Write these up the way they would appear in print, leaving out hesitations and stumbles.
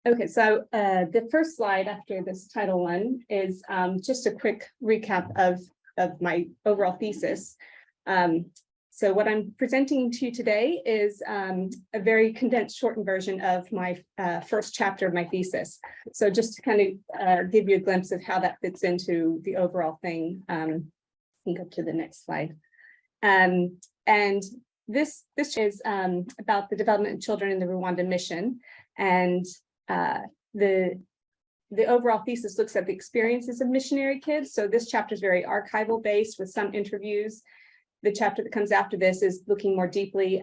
Okay, so the first slide after this title one is just a quick recap of my overall thesis. So what I'm presenting to you today is a very condensed, shortened version of my first chapter of my thesis. So just to kind of give you a glimpse of how that fits into the overall thing, you can go to the next slide. And this is about the development of children in the Ruanda Mission, and the overall thesis looks at the experiences of missionary kids. So this chapter is very archival based with some interviews. The chapter that comes after this is looking more deeply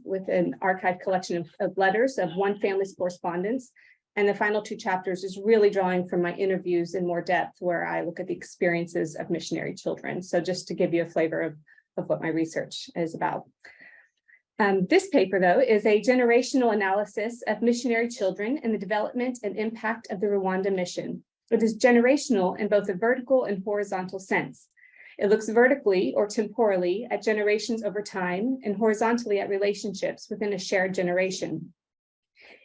with an archived collection of letters of one family's correspondence. And the final two chapters is really drawing from my interviews in more depth, where I look at the experiences of missionary children. So just to give you a flavor of what my research is about. This paper, though, is a generational analysis of missionary children and the development and impact of the Ruanda Mission. It is generational in both a vertical and horizontal sense. It looks vertically or temporally at generations over time and horizontally at relationships within a shared generation.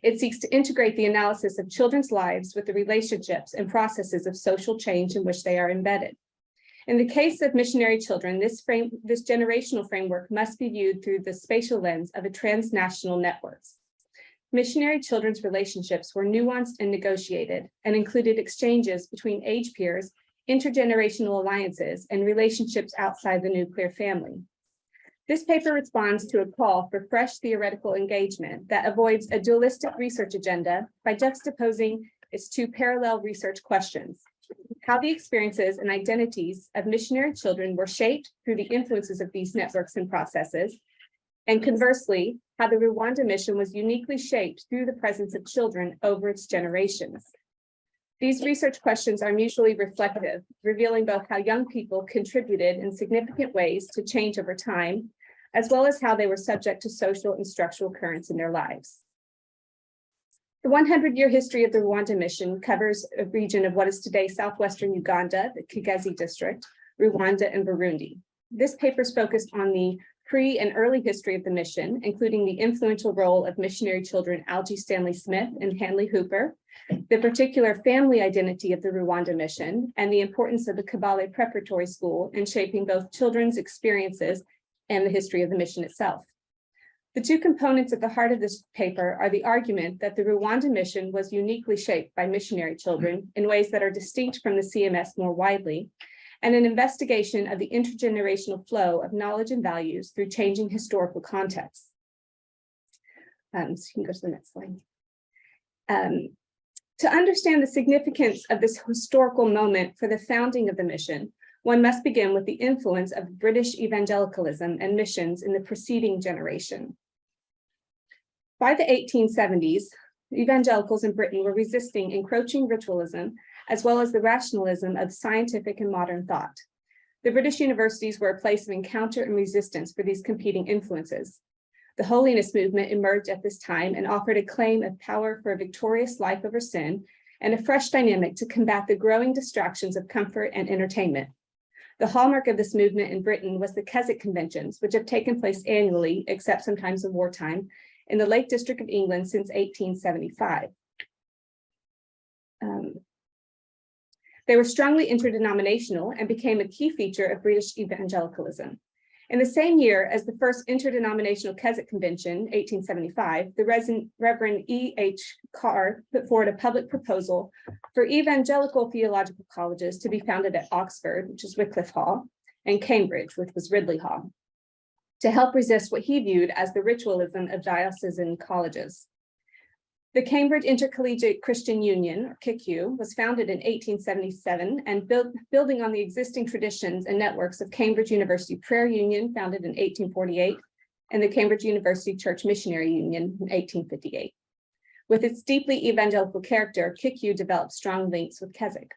It seeks to integrate the analysis of children's lives with the relationships and processes of social change in which they are embedded. In the case of missionary children, this generational framework must be viewed through the spatial lens of a transnational networks. Missionary children's relationships were nuanced and negotiated and included exchanges between age peers, intergenerational alliances, and relationships outside the nuclear family. This paper responds to a call for fresh theoretical engagement that avoids a dualistic research agenda by juxtaposing its two parallel research questions: how the experiences and identities of missionary children were shaped through the influences of these networks and processes, and conversely, how the Ruanda Mission was uniquely shaped through the presence of children over its generations. These research questions are mutually reflective, revealing both how young people contributed in significant ways to change over time, as well as how they were subject to social and structural currents in their lives. The 100-year history of the Ruanda Mission covers a region of what is today southwestern Uganda, the Kigezi district, Rwanda, and Burundi. This paper is focused on the pre- and early history of the mission, including the influential role of missionary children Algie Stanley Smith and Handley Hooper, the particular family identity of the Ruanda Mission, and the importance of the Kabale Preparatory School in shaping both children's experiences and the history of the mission itself. The two components at the heart of this paper are the argument that the Ruanda Mission was uniquely shaped by missionary children in ways that are distinct from the CMS more widely, and an investigation of the intergenerational flow of knowledge and values through changing historical contexts. So you can go to the next slide. To understand the significance of this historical moment for the founding of the mission, one must begin with the influence of British evangelicalism and missions in the preceding generation. By the 1870s, evangelicals in Britain were resisting encroaching ritualism, as well as the rationalism of scientific and modern thought. The British universities were a place of encounter and resistance for these competing influences. The holiness movement emerged at this time and offered a claim of power for a victorious life over sin and a fresh dynamic to combat the growing distractions of comfort and entertainment. The hallmark of this movement in Britain was the Keswick conventions, which have taken place annually, except sometimes in wartime, in the Lake District of England since 1875. They were strongly interdenominational and became a key feature of British evangelicalism. In the same year as the first interdenominational Keswick Convention, 1875, the Reverend E.H. Carr put forward a public proposal for evangelical theological colleges to be founded at Oxford, which is Wycliffe Hall, and Cambridge, which was Ridley Hall, to help resist what he viewed as the ritualism of diocesan colleges. The Cambridge Inter-Collegiate Christian Union, or CICCU, was founded in 1877 and building on the existing traditions and networks of Cambridge University Prayer Union, founded in 1848, and the Cambridge University Church Missionary Union in 1858. With its deeply evangelical character, CICCU developed strong links with Keswick.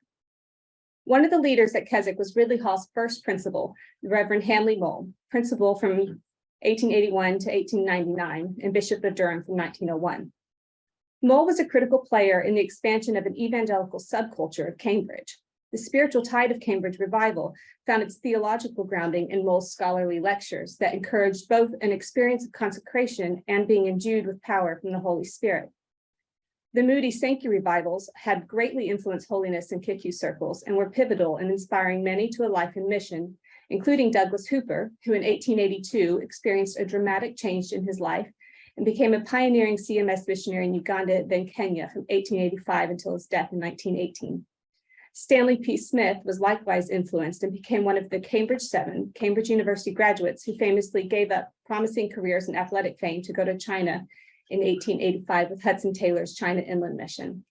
One of the leaders at Keswick was Ridley Hall's first principal, the Reverend Handley Hooper, principal from 1881 to 1899, and Bishop of Durham from 1901. Moll was a critical player in the expansion of an evangelical subculture of Cambridge. The spiritual tide of Cambridge revival found its theological grounding in Moll's scholarly lectures that encouraged both an experience of consecration and being endued with power from the Holy Spirit. The Moody Sankey revivals had greatly influenced holiness in CICCU circles and were pivotal in inspiring many to a life in mission, including Douglas Hooper, who in 1882 experienced a dramatic change in his life and became a pioneering CMS missionary in Uganda, then Kenya, from 1885 until his death in 1918. Stanley P. Smith was likewise influenced and became one of the Cambridge 7, Cambridge University graduates who famously gave up promising careers in athletic fame to go to China in 1885 with Hudson Taylor's China Inland Mission.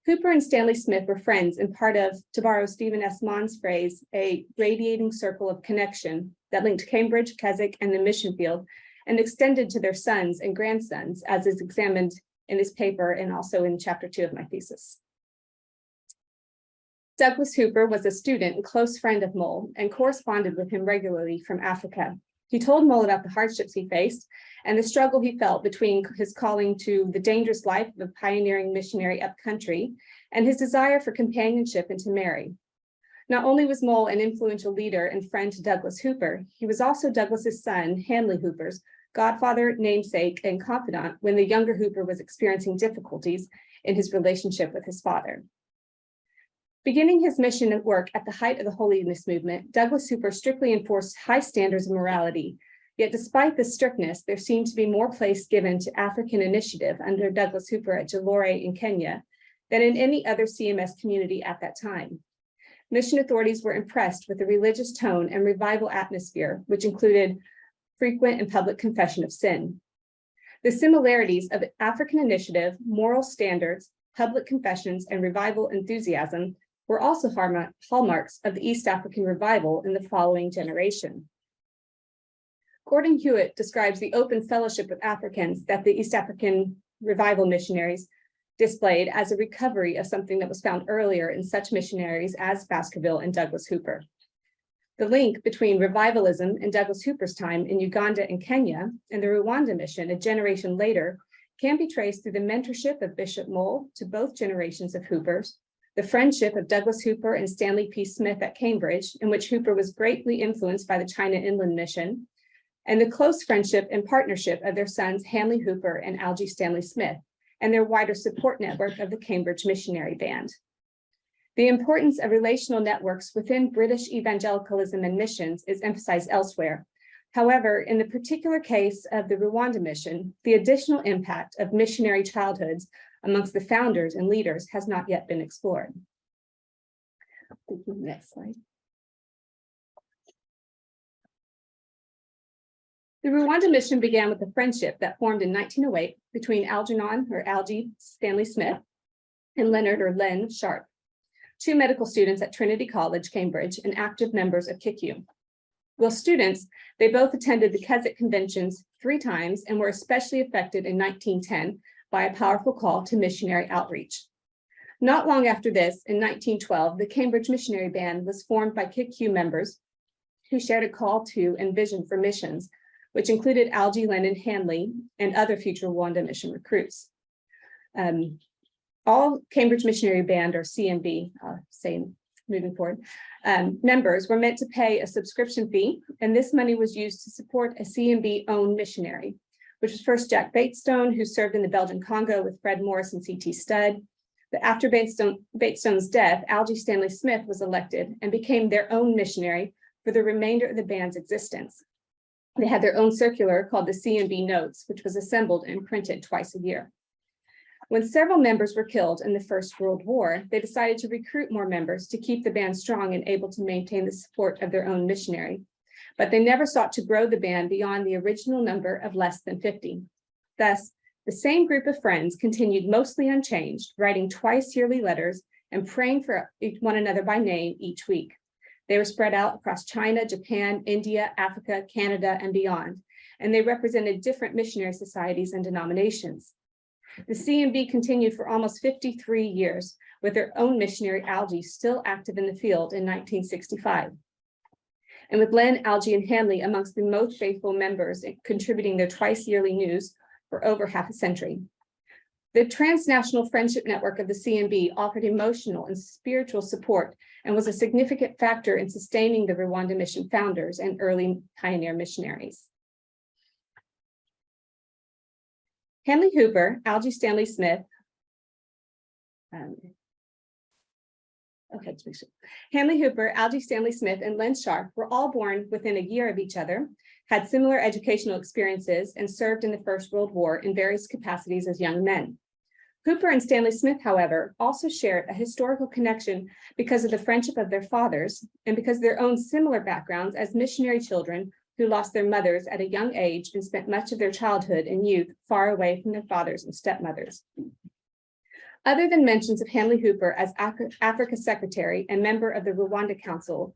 Hooper and Stanley Smith were friends and part of, to borrow Stephen S. Maughan's phrase, a radiating circle of connection that linked Cambridge, Keswick, and the mission field and extended to their sons and grandsons, as is examined in this paper and also in chapter 2 of my thesis. Douglas Hooper was a student and close friend of Moll and corresponded with him regularly from Africa. He told Moll about the hardships he faced and the struggle he felt between his calling to the dangerous life of a pioneering missionary upcountry and his desire for companionship and to marry. Not only was Moll an influential leader and friend to Douglas Hooper, he was also Douglas's son, Handley Hooper's godfather, namesake, and confidant when the younger Hooper was experiencing difficulties in his relationship with his father. Beginning his mission work at the height of the holiness movement, Douglas Hooper strictly enforced high standards of morality. Yet despite this strictness, there seemed to be more place given to African initiative under Douglas Hooper at Jalore in Kenya than in any other CMS community at that time. Mission authorities were impressed with the religious tone and revival atmosphere, which included frequent and public confession of sin. The similarities of African initiative, moral standards, public confessions, and revival enthusiasm were also hallmarks of the East African revival in the following generation. Gordon Hewitt describes the open fellowship with Africans that the East African revival missionaries displayed as a recovery of something that was found earlier in such missionaries as Baskerville and Douglas Hooper. The link between revivalism and Douglas Hooper's time in Uganda and Kenya and the Ruanda Mission a generation later can be traced through the mentorship of Bishop Moll to both generations of Hoopers, the friendship of Douglas Hooper and Stanley P. Smith at Cambridge, in which Hooper was greatly influenced by the China Inland Mission, and the close friendship and partnership of their sons Handley Hooper and Algie Stanley Smith, and their wider support network of the Cambridge Missionary Band. The importance of relational networks within British evangelicalism and missions is emphasized elsewhere. However, in the particular case of the Ruanda Mission, the additional impact of missionary childhoods amongst the founders and leaders has not yet been explored. Next slide. The Ruanda Mission began with a friendship that formed in 1908 between Algie Stanley Smith and Leonard or Len Sharp, two medical students at Trinity College, Cambridge, and active members of CICCU. While students, they both attended the Keswick conventions 3 times and were especially affected in 1910 by a powerful call to missionary outreach. Not long after this, in 1912, the Cambridge Missionary Band was formed by CICCU members who shared a call to and vision for missions, which included Algie, Len, Handley, and other future Rwanda Mission recruits. All Cambridge Missionary Band, or CMB, moving forward, members were meant to pay a subscription fee, and this money was used to support a CMB-owned missionary, which was first Jack Batestone, who served in the Belgian Congo with Fred Morris and C.T. Studd. But after Batestone's death, Algie Stanley Smith was elected and became their own missionary for the remainder of the band's existence. They had their own circular called the CMB Notes, which was assembled and printed twice a year. When several members were killed in the First World War, they decided to recruit more members to keep the band strong and able to maintain the support of their own missionary. But they never sought to grow the band beyond the original number of less than 50. Thus, the same group of friends continued mostly unchanged, writing twice yearly letters and praying for one another by name each week. They were spread out across China, Japan, India, Africa, Canada, and beyond, and they represented different missionary societies and denominations. The CMB continued for almost 53 years, with their own missionary Algie still active in the field in 1965. And with Len, Algie, and Handley amongst the most faithful members, contributing their twice yearly news for over half a century. The transnational friendship network of the CMB offered emotional and spiritual support and was a significant factor in sustaining the Rwanda Mission founders and early pioneer missionaries. Handley Hooper, Algie Stanley Smith, Handley Hooper, Algie Stanley Smith, and Len Sharp were all born within a year of each other, had similar educational experiences, and served in the First World War in various capacities as young men. Hooper and Stanley Smith, however, also shared a historical connection because of the friendship of their fathers and because of their own similar backgrounds as missionary children who lost their mothers at a young age and spent much of their childhood and youth far away from their fathers and stepmothers. Other than mentions of Handley Hooper as Africa Secretary and member of the Rwanda Council,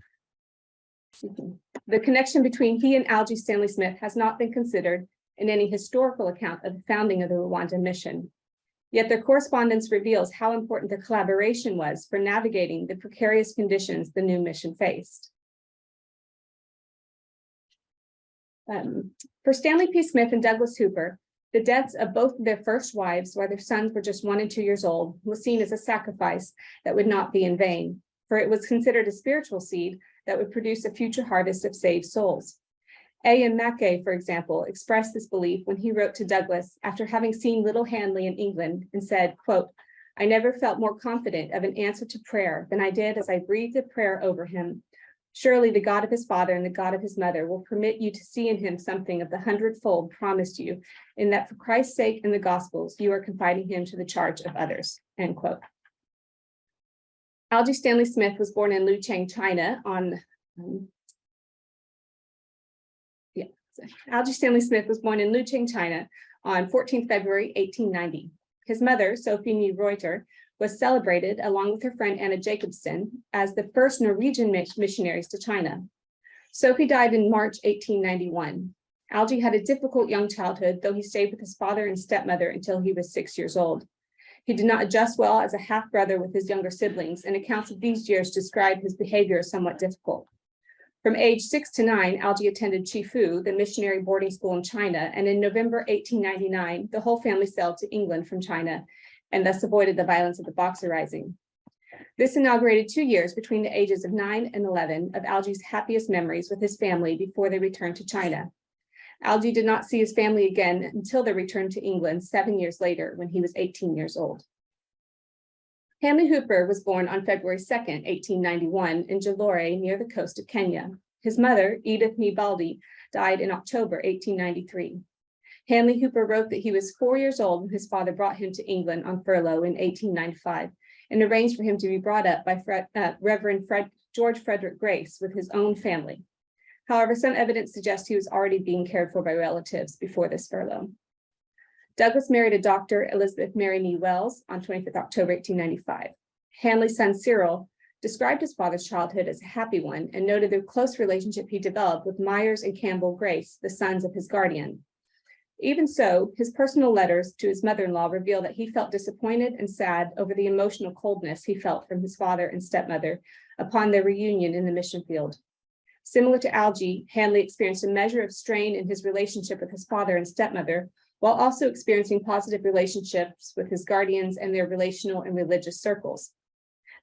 the connection between he and Algie Stanley Smith has not been considered in any historical account of the founding of the Ruanda Mission. Yet their correspondence reveals how important their collaboration was for navigating the precarious conditions the new mission faced. For Stanley P. Smith and Douglas Hooper, the deaths of both of their first wives, while their sons were just 1 and 2 years old, was seen as a sacrifice that would not be in vain, for it was considered a spiritual seed that would produce a future harvest of saved souls. A.M. Mackay, for example, expressed this belief when he wrote to Douglas after having seen little Handley in England and said, quote, "I never felt more confident of an answer to prayer than I did as I breathed a prayer over him. Surely the God of his father and the God of his mother will permit you to see in him something of the 100-fold promised you, in that for Christ's sake in the Gospels, you are confiding him to the charge of others," end quote. Algie Stanley Smith was born in Lucheng, China Algie Stanley Smith was born in Lucheng, China on 14th February, 1890. His mother, Sophie Reuter, was celebrated, along with her friend Anna Jacobsen, as the first Norwegian missionaries to China. Sophie died in March 1891. Algie had a difficult young childhood, though he stayed with his father and stepmother until he was 6 years old. He did not adjust well as a half-brother with his younger siblings, and accounts of these years describe his behavior as somewhat difficult. From age 6 to 9, Algie attended Chifu, the missionary boarding school in China, and in November 1899, the whole family sailed to England from China, and thus avoided the violence of the Boxer Rising. This inaugurated 2 years between the ages of 9 and 11 of Algie's happiest memories with his family before they returned to China. Algie did not see his family again until their return to England 7 years later, when he was 18 years old. Handley Hooper was born on February 2nd, 1891 in Jalore near the coast of Kenya. His mother, Edith Nibaldi, died in October 1893. Handley Hooper wrote that he was 4 years old when his father brought him to England on furlough in 1895 and arranged for him to be brought up by Reverend George Frederick Grace with his own family. However, some evidence suggests he was already being cared for by relatives before this furlough. Douglas married a Dr. Elizabeth Mary Nee Wells on 25th October 1895. Handley's son Cyril described his father's childhood as a happy one and noted the close relationship he developed with Myers and Campbell Grace, the sons of his guardian. Even so, his personal letters to his mother-in-law reveal that he felt disappointed and sad over the emotional coldness he felt from his father and stepmother upon their reunion in the mission field. Similar to Algie, Handley experienced a measure of strain in his relationship with his father and stepmother, while also experiencing positive relationships with his guardians and their relational and religious circles.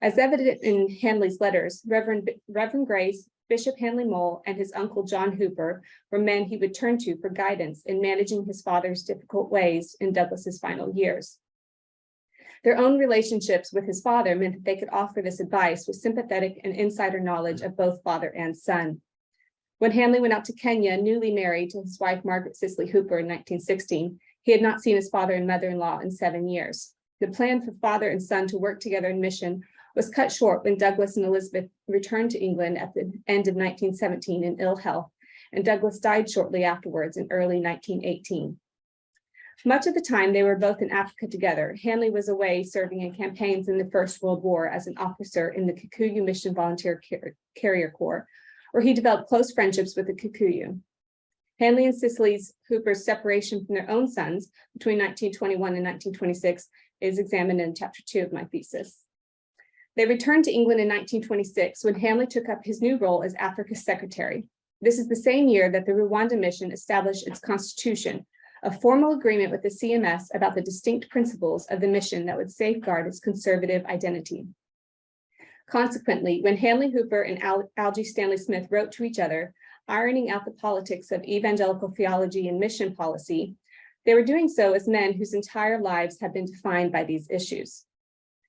As evident in Handley's letters, Reverend Grace, Bishop Handley Mole, and his uncle John Hooper were men he would turn to for guidance in managing his father's difficult ways in Douglas's final years. Their own relationships with his father meant that they could offer this advice with sympathetic and insider knowledge of both father and son. When Handley went out to Kenya, newly married to his wife Margaret Cicely Hooper in 1916, he had not seen his father and mother-in-law in 7 years. The plan for father and son to work together in mission was cut short when Douglas and Elizabeth returned to England at the end of 1917 in ill health, and Douglas died shortly afterwards in early 1918. Much of the time they were both in Africa together. Handley was away serving in campaigns in the First World War as an officer in the CICCU Mission Volunteer Carrier Corps, where he developed close friendships with the CICCU. Handley and Cicely Hooper's separation from their own sons between 1921 and 1926 is examined in chapter 2 of my thesis. They returned to England in 1926 when Handley took up his new role as Africa Secretary. This is the same year that the Ruanda Mission established its constitution, a formal agreement with the CMS about the distinct principles of the mission that would safeguard its conservative identity. Consequently, when Handley Hooper and Algie Stanley Smith wrote to each other, ironing out the politics of evangelical theology and mission policy, they were doing so as men whose entire lives had been defined by these issues.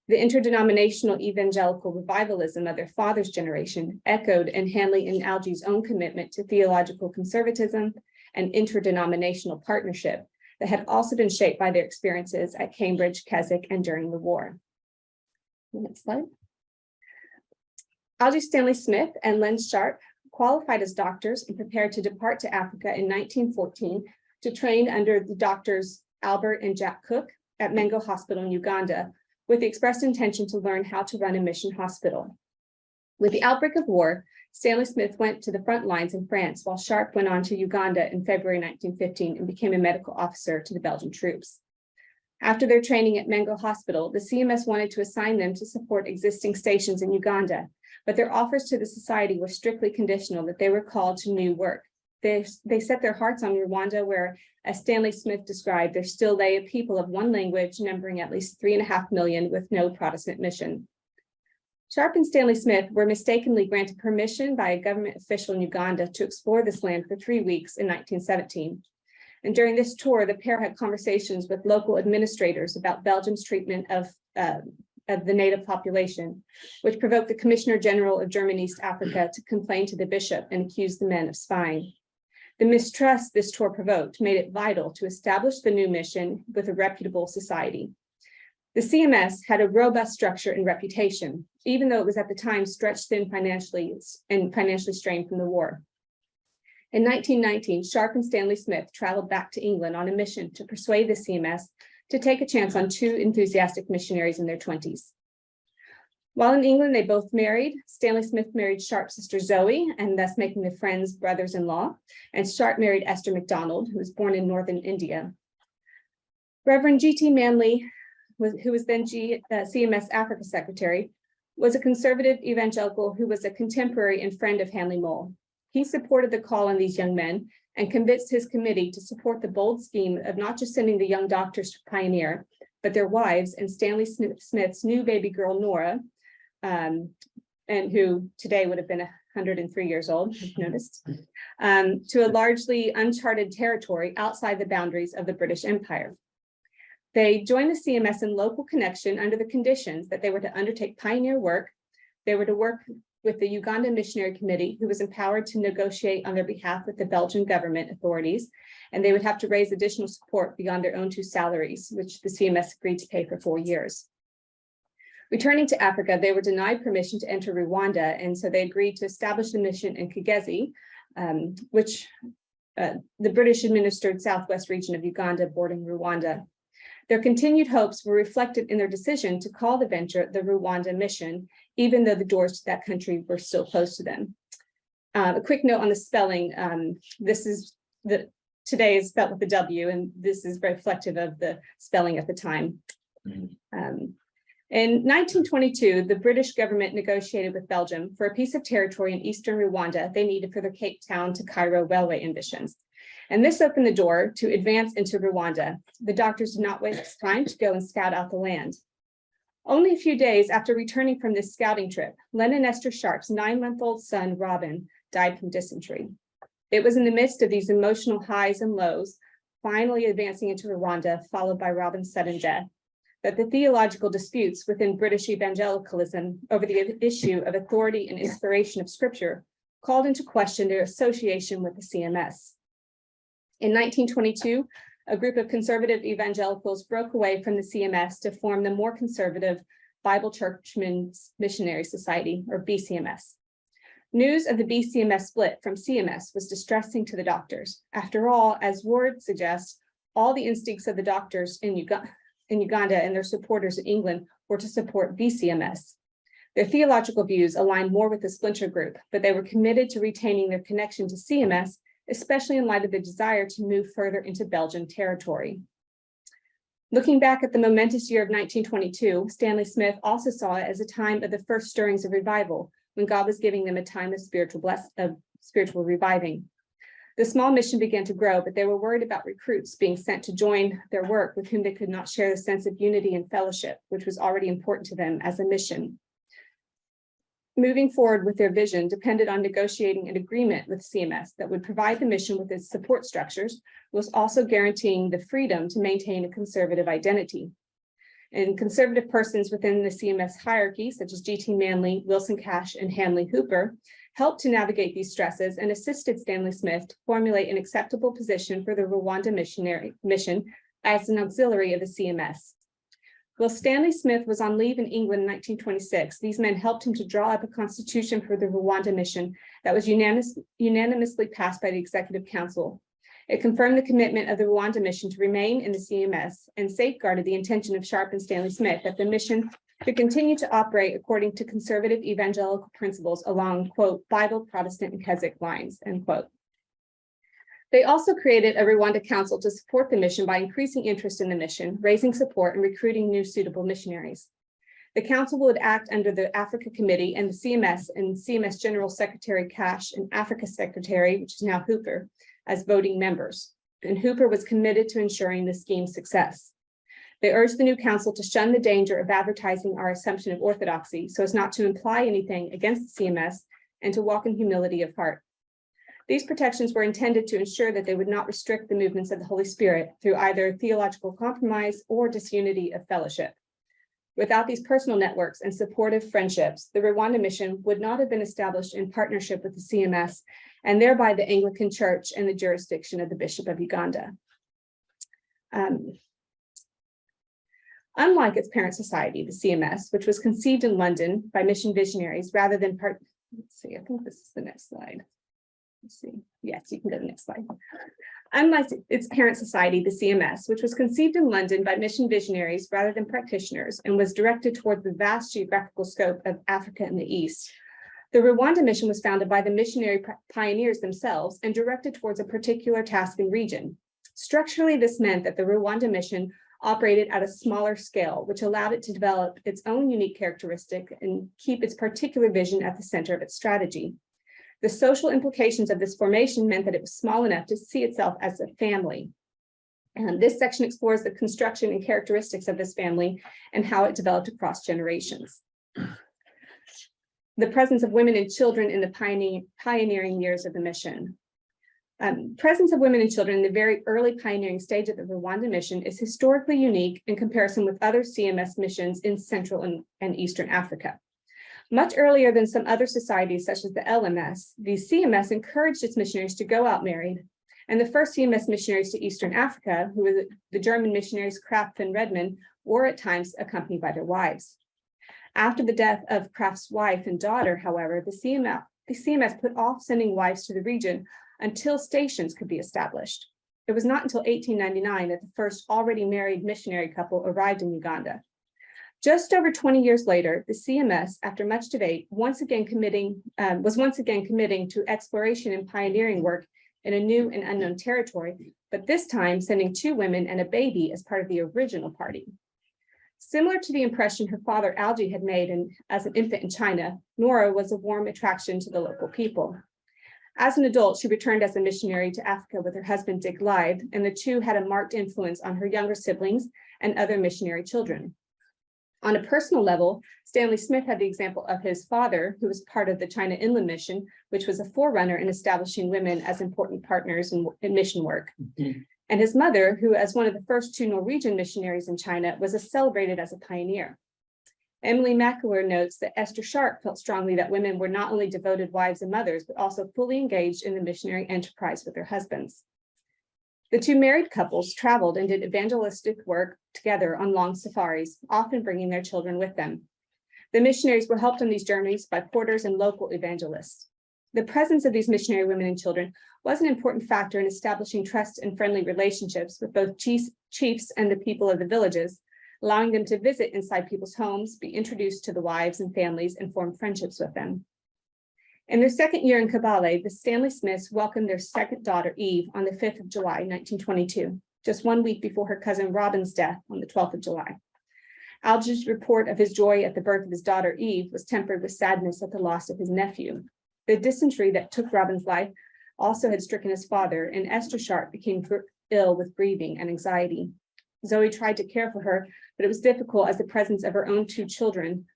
The interdenominational evangelical revivalism of their father's generation echoed in Handley and Algie's own commitment to theological conservatism and interdenominational partnership that had also been shaped by their experiences at Cambridge, Keswick, and during the war. Next slide. Algie Stanley Smith and Len Sharp qualified as doctors and prepared to depart to Africa in 1914 to train under the doctors Albert and Jack Cook at Mengo Hospital in Uganda, with the expressed intention to learn how to run a mission hospital. With the outbreak of war, Stanley Smith went to the front lines in France, while Sharp went on to Uganda in February 1915 and became a medical officer to the Belgian troops. After their training at Mengo Hospital, the CMS wanted to assign them to support existing stations in Uganda, but their offers to the society were strictly conditional that they were called to new work. They set their hearts on Rwanda, where, as Stanley Smith described, there still lay a people of one language numbering at least 3.5 million with no Protestant mission. Sharp and Stanley Smith were mistakenly granted permission by a government official in Uganda to explore this land for 3 weeks in 1917. And during this tour, the pair had conversations with local administrators about Belgium's treatment of the native population, which provoked the Commissioner General of German East Africa to complain to the bishop and accuse the men of spying. The mistrust this tour provoked made it vital to establish the new mission with a reputable society. The CMS had a robust structure and reputation, even though it was at the time stretched thin financially and financially strained from the war. In 1919, Sharp and Stanley Smith traveled back to England on a mission to persuade the CMS to take a chance on 2 enthusiastic missionaries in their 20s. While in England, they both married. Stanley Smith married Sharp's sister Zoe, and thus making the friends brothers-in-law, and Sharp married Esther MacDonald, who was born in northern India. Reverend G.T. Manley, who was then CMS Africa Secretary, was a conservative evangelical who was a contemporary and friend of Handley Mole. He supported the call on these young men and convinced his committee to support the bold scheme of not just sending the young doctors to pioneer, but their wives and Stanley Smith's new baby girl, Nora, and who today would have been 103 years old, I've noticed, to a largely uncharted territory outside the boundaries of the British Empire. They joined the CMS in local connection under the conditions that they were to undertake pioneer work. They were to work with the Uganda Missionary Committee, who was empowered to negotiate on their behalf with the Belgian government authorities, and they would have to raise additional support beyond their own 2 salaries, which the CMS agreed to pay for 4 years. Returning to Africa, they were denied permission to enter Rwanda, and so they agreed to establish the mission in Kigezi, which the British-administered southwest region of Uganda bordering Rwanda. Their continued hopes were reflected in their decision to call the venture the Ruanda Mission, even though the doors to that country were still closed to them. A quick note on the spelling. Today is spelled with a W, and this is reflective of the spelling at the time. In 1922, the British government negotiated with Belgium for a piece of territory in eastern Rwanda they needed for their Cape Town to Cairo railway ambitions. And this opened the door to advance into Rwanda. The doctors did not waste time to go and scout out the land. Only a few days after returning from this scouting trip, Len and Esther Sharp's 9-month-old son, Robin, died from dysentery. It was in the midst of these emotional highs and lows, finally advancing into Rwanda, followed by Robin's sudden death, that the theological disputes within British evangelicalism over the issue of authority and inspiration of Scripture called into question their association with the CMS. In 1922, a group of conservative evangelicals broke away from the CMS to form the more conservative Bible Churchmen's Missionary Society, or BCMS. News of the BCMS split from CMS was distressing to the doctors. After all, as Ward suggests, all the instincts of the doctors in Uganda and their supporters in England were to support BCMS. Their theological views aligned more with the splinter group, but they were committed to retaining their connection to CMS, especially in light of the desire to move further into Belgian territory. Looking back at the momentous year of 1922, Stanley Smith also saw it as a time of the first stirrings of revival, when God was giving them a time of spiritual reviving. The small mission began to grow, but they were worried about recruits being sent to join their work with whom they could not share the sense of unity and fellowship, which was already important to them as a mission. Moving forward with their vision depended on negotiating an agreement with CMS that would provide the mission with its support structures, was also guaranteeing the freedom to maintain a conservative identity. And conservative persons within the CMS hierarchy, such as G.T. Manley, Wilson Cash, and Handley Hooper, helped to navigate these stresses and assisted Stanley Smith to formulate an acceptable position for the Ruanda Mission as an auxiliary of the CMS. While Stanley Smith was on leave in England in 1926, these men helped him to draw up a constitution for the Ruanda Mission that was unanimously passed by the Executive Council. It confirmed the commitment of the Ruanda Mission to remain in the CMS and safeguarded the intention of Sharp and Stanley Smith that the mission could continue to operate according to conservative evangelical principles along, quote, Bible, Protestant, and Keswick lines, end quote. They also created a Rwanda Council to support the mission by increasing interest in the mission, raising support, and recruiting new suitable missionaries. The council would act under the Africa Committee and the CMS and CMS General Secretary Cash and Africa Secretary, which is now Hooper, as voting members. And Hooper was committed to ensuring the scheme's success. They urged the new council to shun the danger of advertising our assumption of orthodoxy so as not to imply anything against the CMS and to walk in humility of heart. These protections were intended to ensure that they would not restrict the movements of the Holy Spirit through either theological compromise or disunity of fellowship. Without these personal networks and supportive friendships, the Rwanda Mission would not have been established in partnership with the CMS and thereby the Anglican Church and the jurisdiction of the Bishop of Uganda. Unlike its parent society, the CMS, which was conceived in London by mission visionaries rather than let's see, I think this is the next slide. Let's see. Yes, you can go to the next slide. Unlike its parent society, the CMS, which was conceived in London by mission visionaries rather than practitioners and was directed toward the vast geographical scope of Africa and the East, the Rwanda Mission was founded by the missionary pioneers themselves and directed towards a particular task and region. Structurally, this meant that the Rwanda Mission operated at a smaller scale, which allowed it to develop its own unique characteristic and keep its particular vision at the center of its strategy. The social implications of this formation meant that it was small enough to see itself as a family. And this section explores the construction and characteristics of this family and how it developed across generations. The presence of women and children in the pioneering years of the mission. Presence of women and children in the very early pioneering stage of the Rwanda Mission is historically unique in comparison with other CMS missions in Central and Eastern Africa. Much earlier than some other societies, such as the LMS, the CMS encouraged its missionaries to go out married. And the first CMS missionaries to Eastern Africa, who were the German missionaries Kraft and Redmond, were at times accompanied by their wives. After the death of Kraft's wife and daughter, however, the CMS put off sending wives to the region until stations could be established. It was not until 1899 that the first already married missionary couple arrived in Uganda. Just over 20 years later, the CMS, after much debate, was once again committing to exploration and pioneering work in a new and unknown territory, but this time sending 2 women and a baby as part of the original party. Similar to the impression her father Algie had made as an infant in China, Nora was a warm attraction to the local people. As an adult, she returned as a missionary to Africa with her husband Dick Lyde, and the two had a marked influence on her younger siblings and other missionary children. On a personal level, Stanley Smith had the example of his father, who was part of the China Inland Mission, which was a forerunner in establishing women as important partners in mission work. Mm-hmm. And his mother, who as one of the first 2 Norwegian missionaries in China, was celebrated as a pioneer. Emily McAware notes that Esther Sharp felt strongly that women were not only devoted wives and mothers, but also fully engaged in the missionary enterprise with their husbands. The 2 married couples traveled and did evangelistic work together on long safaris, often bringing their children with them. The missionaries were helped on these journeys by porters and local evangelists. The presence of these missionary women and children was an important factor in establishing trust and friendly relationships with both chiefs and the people of the villages, allowing them to visit inside people's homes, be introduced to the wives and families, and form friendships with them. In their second year in Kabale, the Stanley Smiths welcomed their second daughter, Eve, on the 5th of July, 1922, just 1 week before her cousin Robin's death on the 12th of July. Algie's report of his joy at the birth of his daughter, Eve, was tempered with sadness at the loss of his nephew. The dysentery that took Robin's life also had stricken his father, and Esther Sharp became ill with breathing and anxiety. Zoe tried to care for her, but it was difficult as the presence of her own 2 children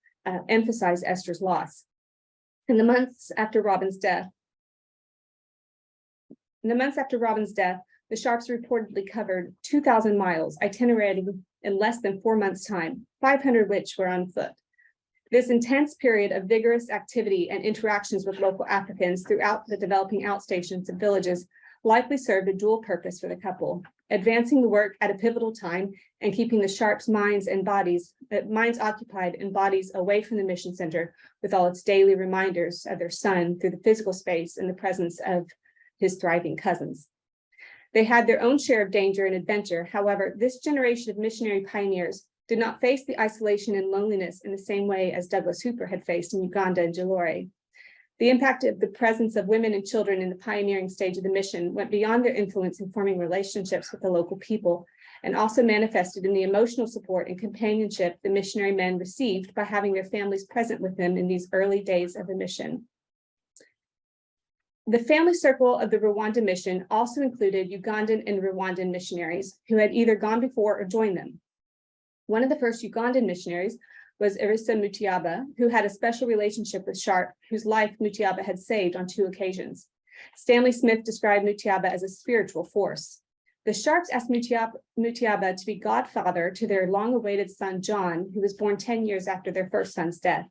emphasized Esther's loss. In the months after Robin's death, the Sharps reportedly covered 2,000 miles, itinerating in less than 4 months' time, 500 which were on foot. This intense period of vigorous activity and interactions with local Africans throughout the developing outstations and villages likely served a dual purpose for the couple, advancing the work at a pivotal time and keeping the Sharps' minds occupied and bodies away from the mission center with all its daily reminders of their son through the physical space and the presence of his thriving cousins. They had their own share of danger and adventure. However, this generation of missionary pioneers did not face the isolation and loneliness in the same way as Douglas Hooper had faced in Uganda and Jilore. The impact of the presence of women and children in the pioneering stage of the mission went beyond their influence in forming relationships with the local people and also manifested in the emotional support and companionship the missionary men received by having their families present with them in these early days of the mission. The family circle of the Rwanda mission also included Ugandan and Rwandan missionaries who had either gone before or joined them. One of the first Ugandan missionaries was Irisa Mutiaba, who had a special relationship with Sharp, whose life Mutiaba had saved on 2 occasions. Stanley Smith described Mutiaba as a spiritual force. The Sharps asked Mutiaba to be godfather to their long-awaited son, John, who was born 10 years after their first son's death.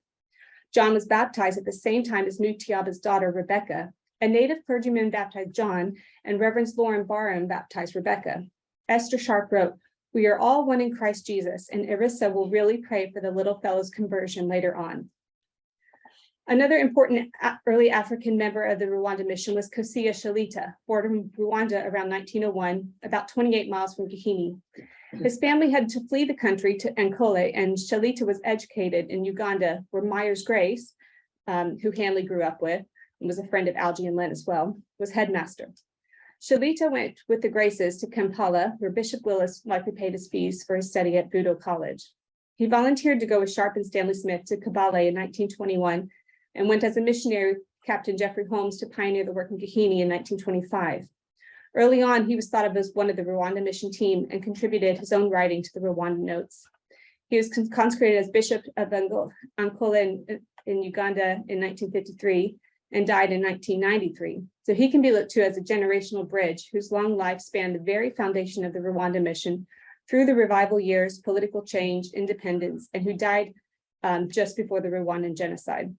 John was baptized at the same time as Mutiaba's daughter, Rebecca. A native clergyman baptized John, and Reverend Lauren Barham baptized Rebecca. Esther Sharp wrote, "We are all one in Christ Jesus, and Irisa will really pray for the little fellow's conversion later on." Another important early African member of the Rwanda mission was Kosia Shalita, born in Rwanda around 1901, about 28 miles from Gahini. His family had to flee the country to Ankole, and Shalita was educated in Uganda, where Myers Grace, who Handley grew up with, and was a friend of Algie and Len as well, was headmaster. Shalita went with the Graces to Kampala, where Bishop Willis likely paid his fees for his study at Budo College. He volunteered to go with Sharp and Stanley Smith to Kabale in 1921 and went as a missionary with Captain Jeffrey Holmes to pioneer the work in Gahini in 1925. Early on, he was thought of as one of the Rwanda Mission team and contributed his own writing to the Rwanda notes. He was consecrated as Bishop of Ankole in Uganda in 1953 and died in 1993. So he can be looked to as a generational bridge whose long life spanned the very foundation of the Rwanda mission through the revival years, political change, independence, and who died just before the Rwandan genocide.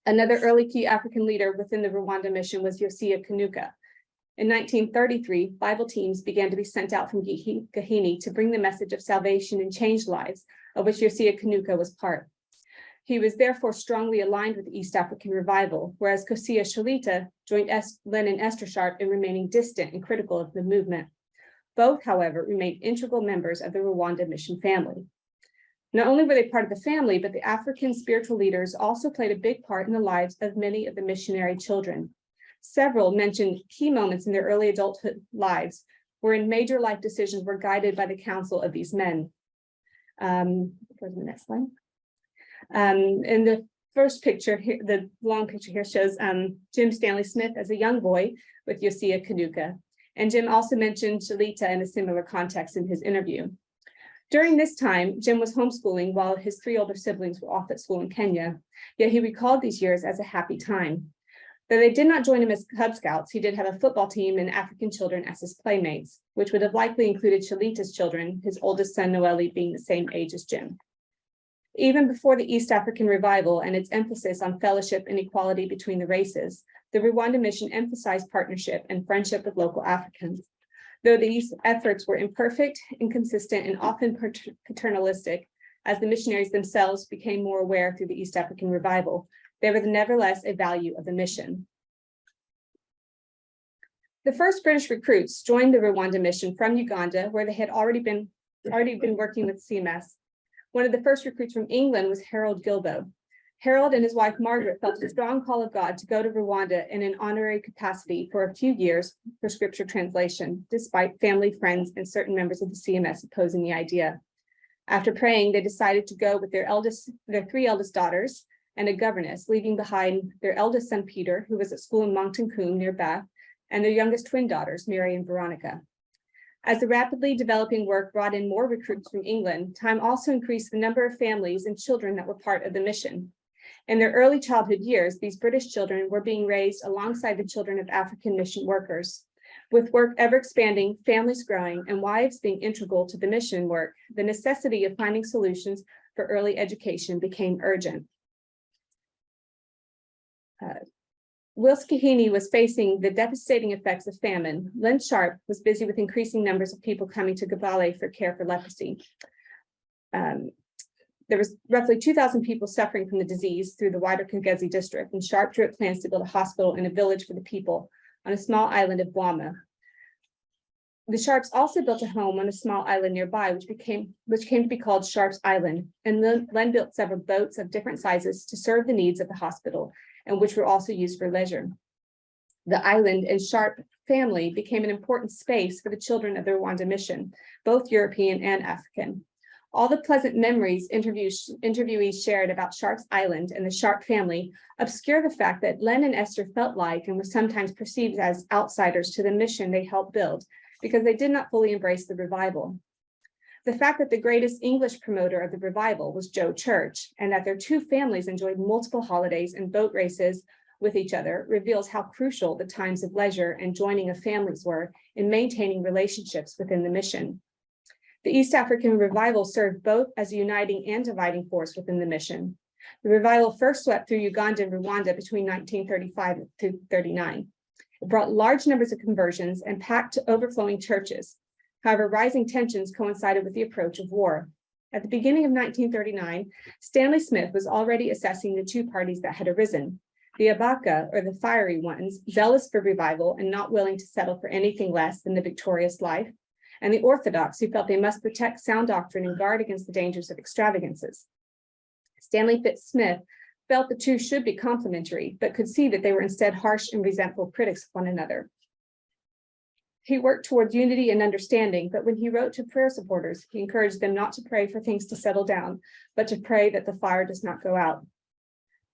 Another early key African leader within the Rwanda mission was Yosia Kanuka. In 1933, Bible teams began to be sent out from Gahini to bring the message of salvation and change lives, of which Yosia Kanuka was part. He was therefore strongly aligned with the East African revival, whereas Kosia Shalita joined Len and Esther Sharp in remaining distant and critical of the movement. Both, however, remained integral members of the Rwanda mission family. Not only were they part of the family, but the African spiritual leaders also played a big part in the lives of many of the missionary children. Several mentioned key moments in their early adulthood lives, wherein major life decisions were guided by the counsel of these men. Go to the next slide. In the first picture here, the long picture here shows Jim Stanley Smith as a young boy with Yosia Kanuka. And Jim also mentioned Shalita in a similar context in his interview. During this time, Jim was homeschooling while his 3 older siblings were off at school in Kenya, yet he recalled these years as a happy time. Though they did not join him as Cub Scouts, he did have a football team and African children as his playmates, which would have likely included Shalita's children, his oldest son Noeli being the same age as Jim. Even before the East African revival and its emphasis on fellowship and equality between the races, the Rwanda mission emphasized partnership and friendship with local Africans. Though these efforts were imperfect, inconsistent, and often paternalistic, as the missionaries themselves became more aware through the East African revival, they were nevertheless a value of the mission. The first British recruits joined the Rwanda mission from Uganda, where they had already been working with CMS. One of the first recruits from England was Harold Gilbo. Harold and his wife Margaret felt a strong call of God to go to Rwanda in an honorary capacity for a few years for scripture translation, despite family, friends, and certain members of the CMS opposing the idea. After praying, they decided to go with their 3 eldest daughters and a governess, leaving behind their eldest son Peter, who was at school in Moncton Combe near Bath, and their youngest twin daughters, Mary and Veronica. As the rapidly developing work brought in more recruits from England, time also increased the number of families and children that were part of the mission. In their early childhood years, these British children were being raised alongside the children of African mission workers. With work ever expanding, families growing, and wives being integral to the mission work, the necessity of finding solutions for early education became urgent. Whilst Kahini was facing the devastating effects of famine, Len Sharp was busy with increasing numbers of people coming to Kabale for care for leprosy. There was roughly 2,000 people suffering from the disease through the wider Kagezi district, and Sharp drew up plans to build a hospital and a village for the people on a small island of Bwama. The Sharps also built a home on a small island nearby, which came to be called Sharp's Island, and Len built several boats of different sizes to serve the needs of the hospital, and which were also used for leisure. The island and Sharp family became an important space for the children of the Ruanda Mission, both European and African. All the pleasant memories interviewees shared about Sharp's Island and the Sharp family obscure the fact that Len and Esther felt like and were sometimes perceived as outsiders to the mission they helped build because they did not fully embrace the revival. The fact that the greatest English promoter of the revival was Joe Church and that their two families enjoyed multiple holidays and boat races with each other reveals how crucial the times of leisure and joining of families were in maintaining relationships within the mission. The East African revival served both as a uniting and dividing force within the mission. The revival first swept through Uganda and Rwanda between 1935 to 39. It brought large numbers of conversions and packed to overflowing churches. However, rising tensions coincided with the approach of war. At the beginning of 1939, Stanley Smith was already assessing the two parties that had arisen. The Abaka, or the fiery ones, zealous for revival and not willing to settle for anything less than the victorious life, and the Orthodox, who felt they must protect sound doctrine and guard against the dangers of extravagances. Stanley Smith felt the two should be complementary, but could see that they were instead harsh and resentful critics of one another. He worked toward unity and understanding, but when he wrote to prayer supporters, he encouraged them not to pray for things to settle down, but to pray that the fire does not go out.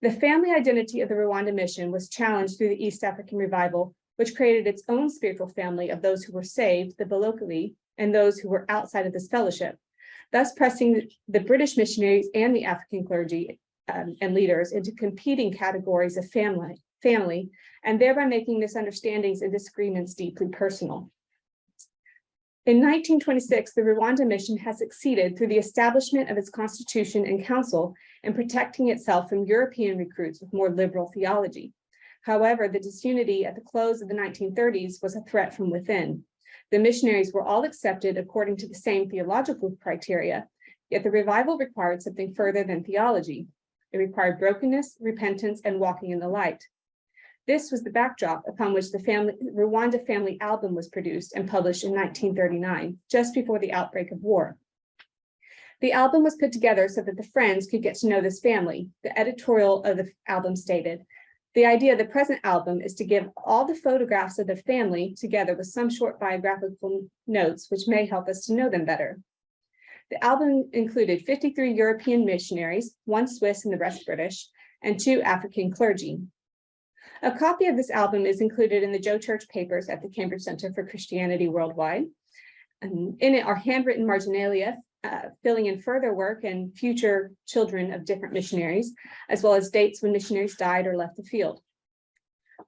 The family identity of the Ruanda Mission was challenged through the East African revival, which created its own spiritual family of those who were saved, the Balokali, and those who were outside of this fellowship, thus pressing the British missionaries and the African clergy and leaders into competing categories of family, and thereby making misunderstandings and disagreements deeply personal. In 1926, the Ruanda Mission has succeeded through the establishment of its constitution and council in protecting itself from European recruits with more liberal theology. However, the disunity at the close of the 1930s was a threat from within. The missionaries were all accepted according to the same theological criteria, yet the revival required something further than theology. It required brokenness, repentance, and walking in the light. This was the backdrop upon which the Rwanda Family Album was produced and published in 1939, just before the outbreak of war. The album was put together so that the friends could get to know this family. The editorial of the album stated, "The idea of the present album is to give all the photographs of the family together with some short biographical notes which may help us to know them better." The album included 53 European missionaries, 1 Swiss and the rest British, and 2 African clergy. A copy of this album is included in the Joe Church papers at the Cambridge Center for Christianity Worldwide. In it are handwritten marginalia, filling in further work and future children of different missionaries, as well as dates when missionaries died or left the field.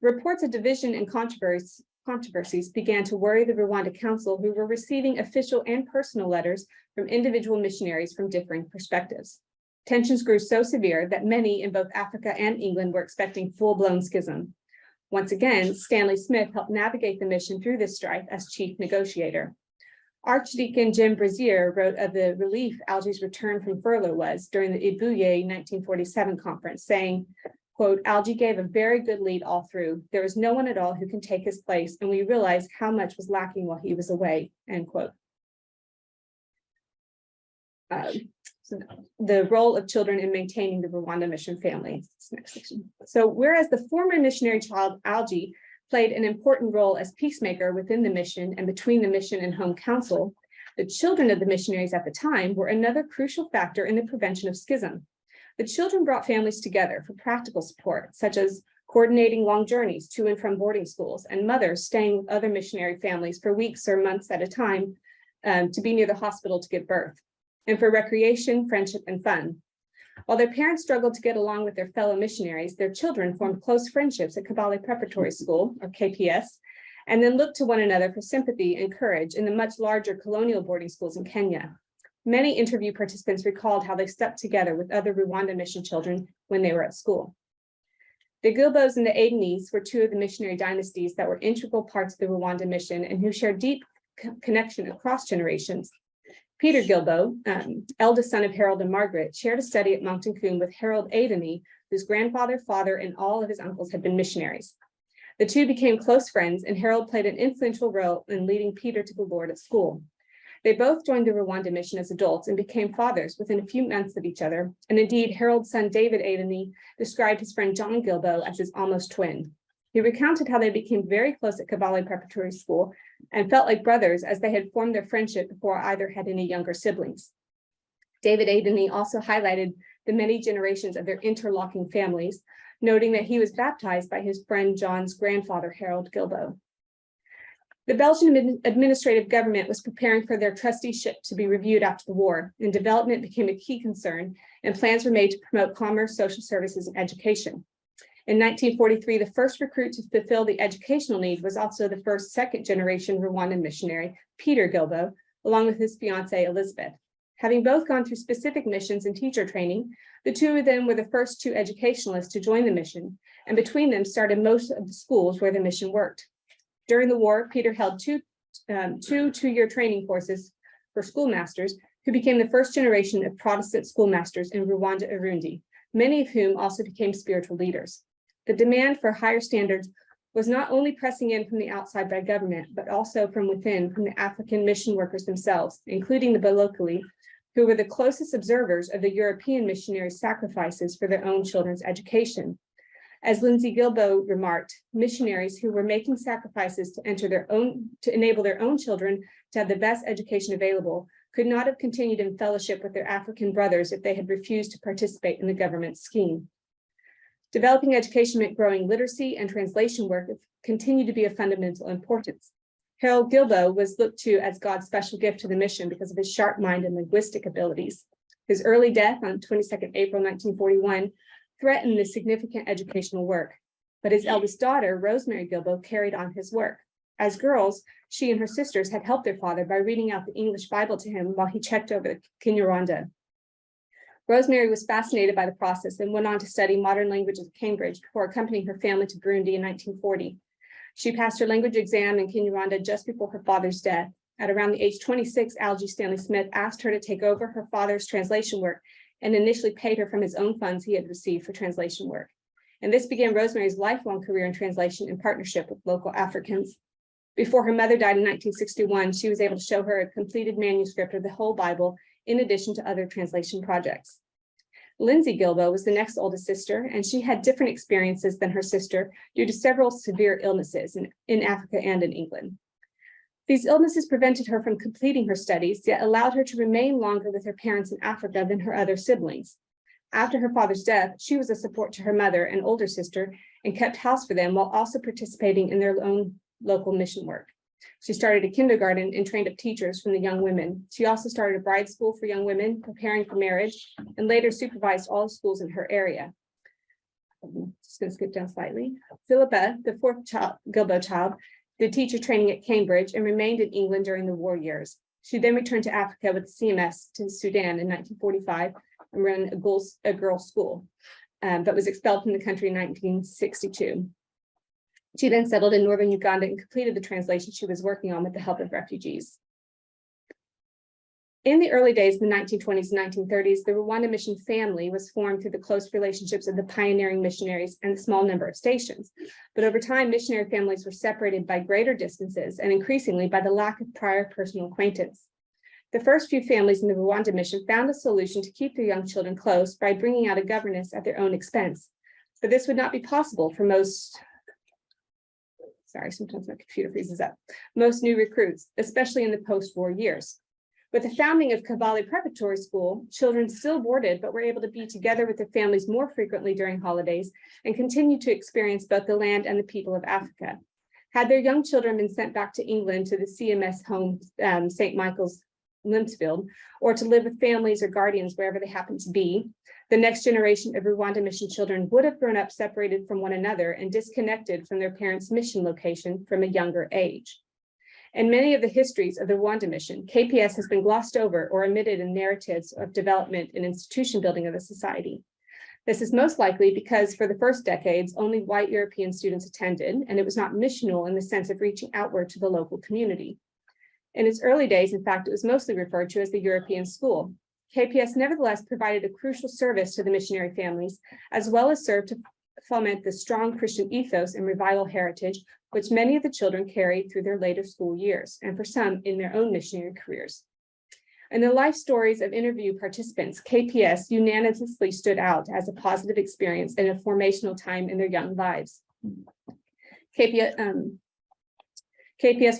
Reports of division and controversies began to worry the Rwanda Council, who were receiving official and personal letters from individual missionaries from differing perspectives. Tensions grew so severe that many in both Africa and England were expecting full-blown schism. Once again, Stanley Smith helped navigate the mission through this strife as chief negotiator. Archdeacon Jim Brazier wrote of the relief Algie's return from furlough was during the Ibuye 1947 conference, saying, quote, "Algie gave a very good lead all through. There is no one at all who can take his place, and we realized how much was lacking while he was away," end quote. So the role of children in maintaining the Rwanda Mission family. Next section. So whereas the former missionary child Algie played an important role as peacemaker within the mission and between the mission and home council, the children of the missionaries at the time were another crucial factor in the prevention of schism. The children brought families together for practical support, such as coordinating long journeys to and from boarding schools, and mothers staying with other missionary families for weeks or months at a time to be near the hospital to give birth, and for recreation, friendship, and fun. While their parents struggled to get along with their fellow missionaries, their children formed close friendships at Kabale Preparatory School, or KPS, and then looked to one another for sympathy and courage in the much larger colonial boarding schools in Kenya. Many interview participants recalled how they stuck together with other Ruanda Mission children when they were at school. The Gilbos and the Aidenis were two of the missionary dynasties that were integral parts of the Ruanda Mission and who shared deep connection across generations. Peter Gilbo, eldest son of Harold and Margaret, shared a study at Moncton Coombe with Harold Aideny, whose grandfather, father, and all of his uncles had been missionaries. The two became close friends, and Harold played an influential role in leading Peter to the Lord at school. They both joined the Ruanda Mission as adults and became fathers within a few months of each other. And indeed, Harold's son, David Aideny, described his friend John Gilbo as his almost twin. He recounted how they became very close at Kabale Preparatory School and felt like brothers as they had formed their friendship before either had any younger siblings. David Aideny also highlighted the many generations of their interlocking families, noting that he was baptized by his friend John's grandfather, Harold Gilbo. The Belgian administrative government was preparing for their trusteeship to be reviewed after the war, and development became a key concern, and plans were made to promote commerce, social services, and education. In 1943, the first recruit to fulfill the educational need was also the first second-generation Rwandan missionary, Peter Gilbo, along with his fiancée, Elizabeth. Having both gone through specific missions and teacher training, the two of them were the first two educationalists to join the mission, and between them started most of the schools where the mission worked. During the war, Peter held two two-year training courses for schoolmasters who became the first generation of Protestant schoolmasters in Rwanda, Urundi, many of whom also became spiritual leaders. The demand for higher standards was not only pressing in from the outside by government, but also from within, from the African mission workers themselves, including the Bolokoli, who were the closest observers of the European missionaries' sacrifices for their own children's education. As Lindsay Gilbo remarked, missionaries who were making sacrifices to enable their own children to have the best education available could not have continued in fellowship with their African brothers if they had refused to participate in the government scheme. Developing education meant growing literacy and translation work continued to be of fundamental importance. Harold Gilbo was looked to as God's special gift to the mission because of his sharp mind and linguistic abilities. His early death on 22nd April 1941 threatened the significant educational work, but his eldest daughter, Rosemary Gilbo, carried on his work. As girls, she and her sisters had helped their father by reading out the English Bible to him while he checked over the Kinyarwanda. Rosemary was fascinated by the process and went on to study modern languages at Cambridge before accompanying her family to Burundi in 1940. She passed her language exam in Kinyarwanda just before her father's death. At around the age 26, Algie Stanley Smith asked her to take over her father's translation work and initially paid her from his own funds he had received for translation work. And this began Rosemary's lifelong career in translation in partnership with local Africans. Before her mother died in 1961, she was able to show her a completed manuscript of the whole Bible in addition to other translation projects. Lindsay Gilbo was the next oldest sister, and she had different experiences than her sister due to several severe illnesses in Africa and in England. These illnesses prevented her from completing her studies, yet allowed her to remain longer with her parents in Africa than her other siblings. After her father's death, she was a support to her mother and older sister and kept house for them while also participating in their own local mission work. She started a kindergarten and trained up teachers from the young women. She also started a bride school for young women preparing for marriage and later supervised all schools in her area. I'm just going to skip down slightly. Philippa, the fourth Gilbo child, did teacher training at Cambridge and remained in England during the war years. She then returned to Africa with the CMS to Sudan in 1945 and ran a girls' school, but was expelled from the country in 1962. She then settled in northern Uganda and completed the translation she was working on with the help of refugees. In the early days of the 1920s and 1930s, the Ruanda Mission family was formed through the close relationships of the pioneering missionaries and a small number of stations. But over time, missionary families were separated by greater distances and increasingly by the lack of prior personal acquaintance. The first few families in the Ruanda Mission found a solution to keep their young children close by bringing out a governess at their own expense. But this would not be possible for most new recruits, especially in the post-war years. With the founding of Kabale Preparatory School, children still boarded, but were able to be together with their families more frequently during holidays and continue to experience both the land and the people of Africa. Had their young children been sent back to England to the CMS home, St. Michael's or to live with families or guardians wherever they happen to be, the next generation of Ruanda Mission children would have grown up separated from one another and disconnected from their parents' mission location from a younger age. In many of the histories of the Ruanda Mission, KPS has been glossed over or omitted in narratives of development and institution building of the society. This is most likely because for the first decades, only white European students attended, and it was not missional in the sense of reaching outward to the local community. In its early days, in fact, it was mostly referred to as the European School. KPS nevertheless provided a crucial service to the missionary families, as well as served to foment the strong Christian ethos and revival heritage, which many of the children carried through their later school years, and for some in their own missionary careers. In the life stories of interview participants, KPS unanimously stood out as a positive experience and a formational time in their young lives. KPS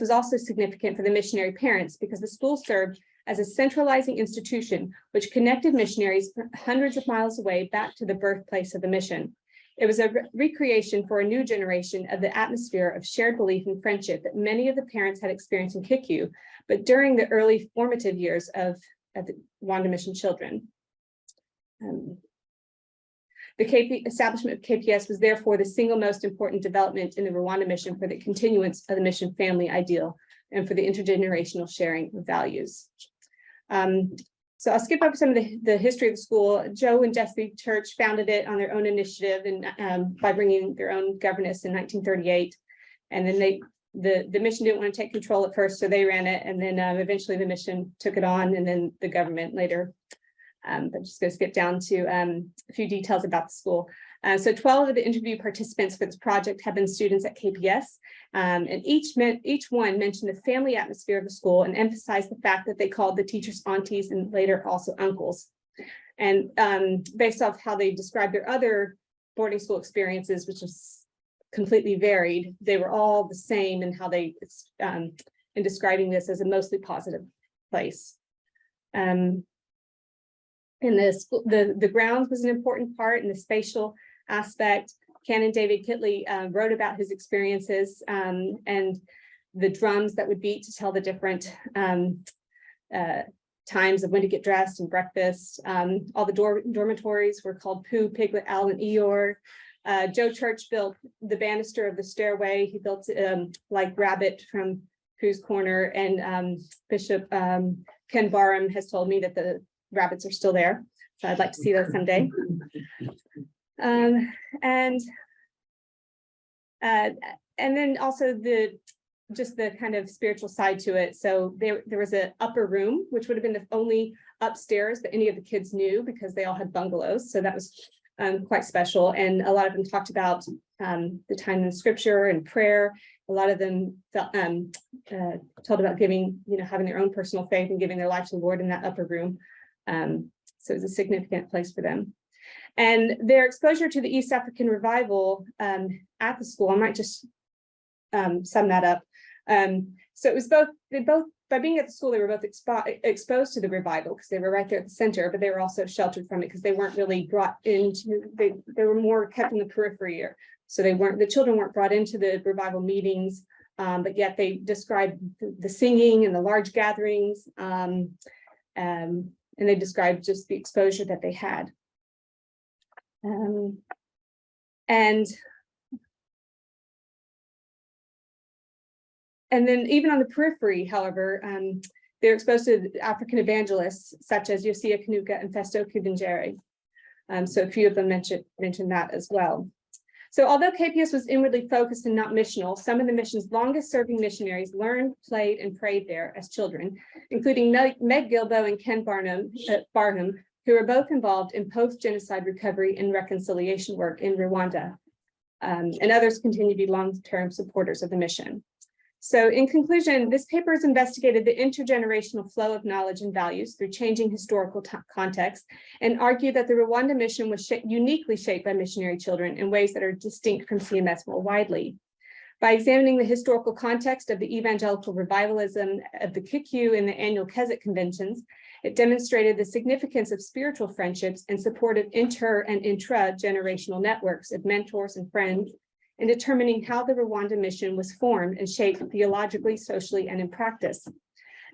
was also significant for the missionary parents because the school served as a centralizing institution which connected missionaries hundreds of miles away back to the birthplace of the mission. It was a recreation for a new generation of the atmosphere of shared belief and friendship that many of the parents had experienced in CICCU, but during the early formative years of the Ruanda Mission children. The establishment of KPS was therefore the single most important development in the Ruanda Mission for the continuance of the mission family ideal and for the intergenerational sharing of values. So I'll skip over some of the history of the school. Joe and Jesse Church founded it on their own initiative and by bringing their own governess in 1938. And then the mission didn't want to take control at first, so they ran it. And then eventually the mission took it on, and then the government later. I'm just going to skip down to a few details about the school. So 12 of the interview participants for this project have been students at KPS, and each one mentioned the family atmosphere of the school and emphasized the fact that they called the teachers aunties and later also uncles. And based off how they described their other boarding school experiences, which was completely varied, they were all the same in how they, in describing this as a mostly positive place. And the grounds was an important part in the spatial aspect. Canon David Kitley wrote about his experiences and the drums that would beat to tell the different times of when to get dressed and breakfast. All the dormitories were called Pooh, Piglet, Owl, and Eeyore. Joe Church built the banister of the stairway. He built like Rabbit from Pooh's Corner, and Bishop Ken Barham has told me that the rabbits are still there, so I'd like to see those someday. And then also just the kind of spiritual side to it. So there was an upper room, which would have been the only upstairs that any of the kids knew because they all had bungalows. So that was quite special. And a lot of them talked about the time in scripture and prayer. A lot of them told about giving, having their own personal faith and giving their life to the Lord in that upper room. So it was a significant place for them. And their exposure to the East African revival at the school, I might just sum that up. So it was by being at the school, they were both exposed to the revival because they were right there at the center, but they were also sheltered from it because they weren't really brought into, they were more kept in the periphery. So the children weren't brought into the revival meetings, but yet they described the singing and the large gatherings, and they described just the exposure that they had. And then even on the periphery, however, they're exposed to African evangelists such as Yosia Kanuka and Festo Kibinjere. So a few of them mentioned that as well. So although KPS was inwardly focused and not missional, some of the mission's longest serving missionaries learned, played, and prayed there as children, including Meg Gilbo and Ken Barham, who are both involved in post-genocide recovery and reconciliation work in Rwanda. And others continue to be long-term supporters of the mission. So in conclusion, this paper has investigated the intergenerational flow of knowledge and values through changing historical context and argued that the Ruanda mission was uniquely shaped by missionary children in ways that are distinct from CMS more widely. By examining the historical context of the evangelical revivalism of the CICCU and the annual Keswick conventions, it demonstrated the significance of spiritual friendships and supportive inter- and intra-generational networks of mentors and friends in determining how the Ruanda mission was formed and shaped theologically, socially, and in practice.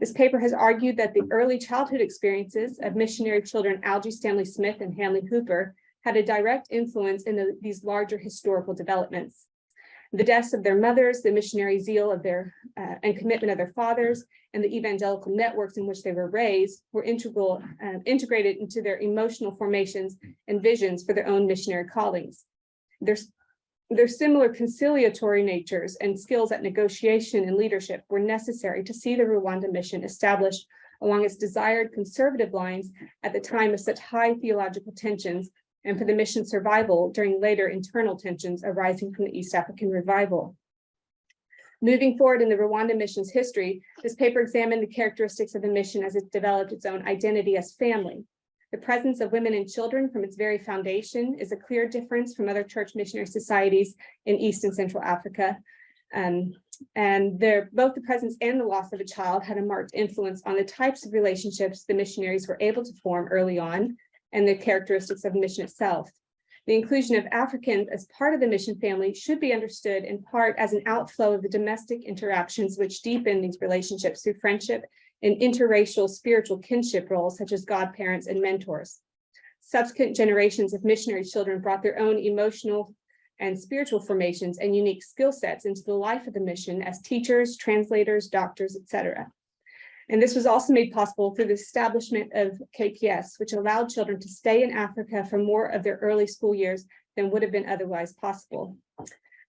This paper has argued that the early childhood experiences of missionary children Algie Stanley Smith and Handley Hooper had a direct influence in these larger historical developments. The deaths of their mothers, the missionary zeal of and commitment of their fathers, and the evangelical networks in which they were raised were integrated into their emotional formations and visions for their own missionary callings. Their similar conciliatory natures and skills at negotiation and leadership were necessary to see the Ruanda mission established along its desired conservative lines at the time of such high theological tensions, and for the mission's survival during later internal tensions arising from the East African revival. Moving forward in the Ruanda mission's history, this paper examined the characteristics of the mission as it developed its own identity as family. The presence of women and children from its very foundation is a clear difference from other church missionary societies in East and Central Africa. And both the presence and the loss of a child had a marked influence on the types of relationships the missionaries were able to form early on, and the characteristics of the mission itself. The inclusion of Africans as part of the mission family should be understood in part as an outflow of the domestic interactions which deepen these relationships through friendship and interracial spiritual kinship roles such as godparents and mentors. Subsequent generations of missionary children brought their own emotional and spiritual formations and unique skill sets into the life of the mission as teachers, translators, doctors, etc. And this was also made possible through the establishment of KPS, which allowed children to stay in Africa for more of their early school years than would have been otherwise possible.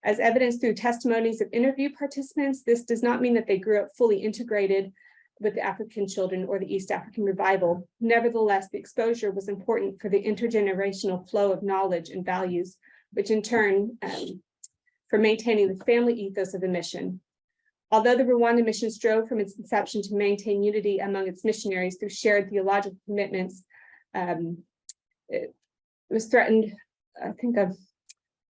As evidenced through testimonies of interview participants, this does not mean that they grew up fully integrated with the African children or the East African revival. Nevertheless, the exposure was important for the intergenerational flow of knowledge and values, which in turn, for maintaining the family ethos of the mission. Although the Ruanda mission strove from its inception to maintain unity among its missionaries through shared theological commitments, it was threatened. I think I'm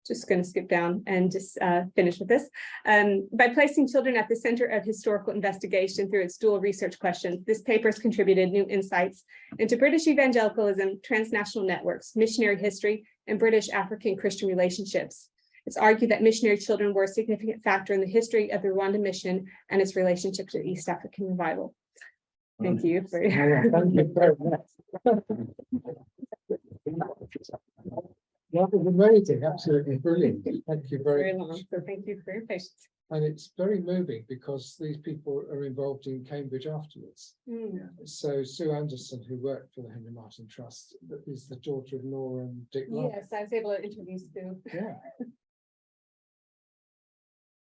just going to skip down and just finish with this. By placing children at the center of historical investigation through its dual research questions, this paper has contributed new insights into British evangelicalism, transnational networks, missionary history, and British African Christian relationships. It's argued that missionary children were a significant factor in the history of the Rwanda mission and its relationship to the East African revival. Thank you. Thank you very much. That was amazing, absolutely brilliant. Thank you very much. Long, so thank you for your patience. And it's very moving because these people are involved in Cambridge afterwards. So Sue Anderson, who worked for the Henry Martin Trust, is the daughter of Laura and Dick. Yes, I was able to introduce Sue. Yeah,